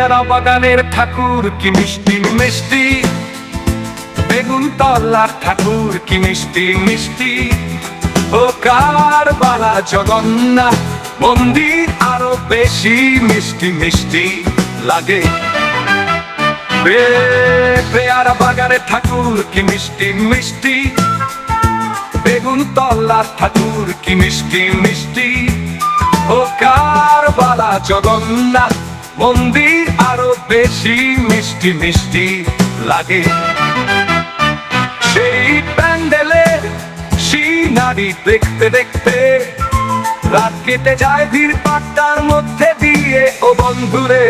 পেয়ারা বাগানের ঠাকুর কি মিষ্টি মিষ্টি, বেগুন তলার ঠাকুর কি মিষ্টি মিষ্টি, ও কারবালা জগন্নাথ মন্দির আরো বেশি মিষ্টি মিষ্টি লাগে। পেয়ারা বাগানের ঠাকুর কি মিষ্টি মিষ্টি, বেগুন তলার ঠাকুর কি মিষ্টি মিষ্টি, ও কারবালা জগন্নাথ মন্দির আরো বেশি মিষ্টি মিষ্টি লাগে। সেই প্যান্ডেলে সিনারি দেখতে দেখতে রাত কেটে যায় ভিড় পাট্টার মধ্যে দিয়ে, ও বন্ধুরে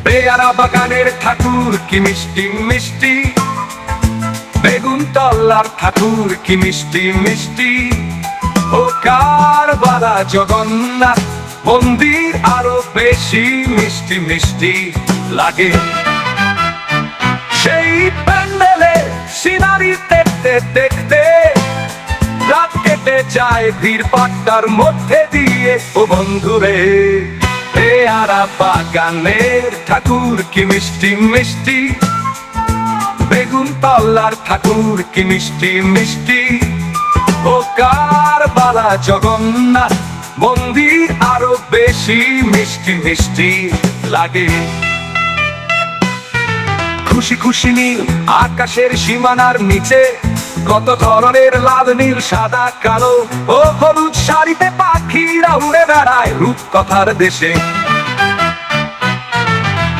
পেয়ারা বাগানের ঠাকুর কি মিষ্টি মিষ্টি, বেগুন তলার ঠাকুর কি মিষ্টি মিষ্টি, ও কারবালা জগন্নাথ মন্দির আরো বেশি মিষ্টি মিষ্টি লাগে। সেই প্যান্ডেলে সিনারি দেখতে দেখতে রাত কেটে যায় ভিড় পাট্টার মধ্যে দিয়ে, ও বন্ধুরে পেয়ারা বাগানের ঠাকুর কি মিষ্টি মিষ্টি, বেগুন তলার ঠাকুর কি মিষ্টি মিষ্টি, ও কারবালা জগন্নাথ মন্দির আরো বেশি মিষ্টি মিষ্টি লাগে। খুশি খুশি নীল আকাশের সীমানার নিচে কত ধরনের লাল নীল সাদা কালো ও হলুদ শাড়িতে পাখিরা উড়ে বেড়ায় রূপকথার দেশে।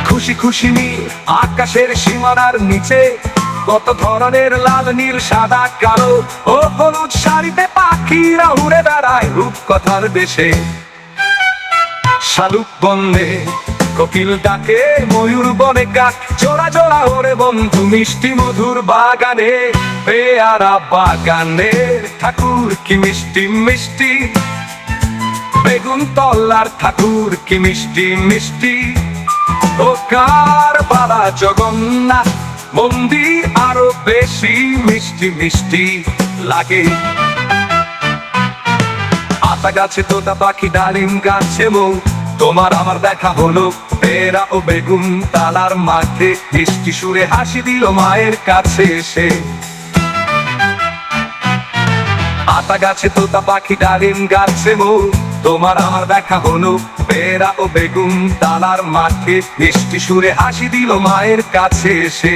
খুশি খুশি নীল আকাশের সীমানার নিচে কত ধরনের লাল নীল সাদা কালো ও হলুদ শাড়িতে পাখিরা উড়ে বেড়ায় রূপকথার দেশে। শালুক বন্দে কোকিল ডাকে, ময়ূর বনে কাক জোড়া জোড়া ওরে বন্ধু মিষ্টি মধুর বাগানে। পেয়ারা বাগানের ঠাকুর কি মিষ্টি মিষ্টি, বেগুন তলার ঠাকুর কি মিষ্টি মিষ্টি, ও কারবালা জগন্নাথ মন্দির আরো বেশি মিষ্টি মিষ্টি লাগে। আতা গাছে তোতা পাখি ডালিম গাছে মৌ, তোমার আমার দেখা হলো পেয়ারা ও বেগুন তালার মাঠে, মিষ্টি সুরে হাসি দিল মায়ের কাছে এসে। আতা গাছে তোতা পাখি ডালিম গাছে মৌ, তোমার আমার দেখা হলো পেয়ারা ও বেগুন তালার মাঠে, মিষ্টি সুরে হাসি দিল মায়ের কাছে এসে।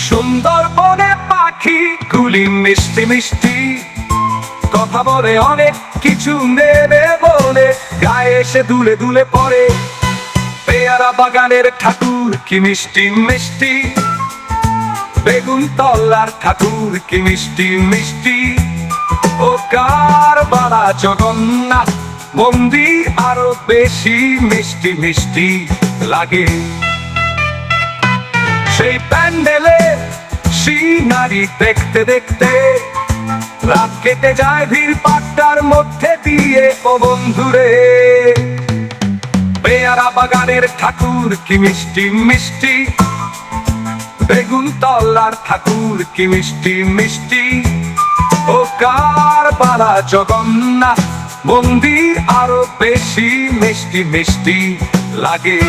সুন্দর বনে পাখি গুলি মিষ্টি মিষ্টি কথা বলে, অনেক কিছু নেবে বলে গায়ে এসে দুলে দুলে পড়ে। পেয়ারা বাগানের ঠাকুর কি মিষ্টি মিষ্টি, বেগুন তলার ঠাকুর কি মিষ্টি মিষ্টি, ও কারবালা জগন্নাথ মন্দির আরো বেশি মিষ্টি মিষ্টি লাগে। সেই প্যান্ডেলে সিনারি দেখতে দেখতে রাত কেটে যায় ভিড় পাট্টার মধ্যে দিয়ে, ও বন্ধুরে পেয়ারা বাগানের ঠাকুর কি মিষ্টি মিষ্টি, বেগুন তলার ঠাকুর কি মিষ্টি মিষ্টি, ও কারবালা জগন্নাথ মন্দির আরো বেশি মিষ্টি মিষ্টি লাগে।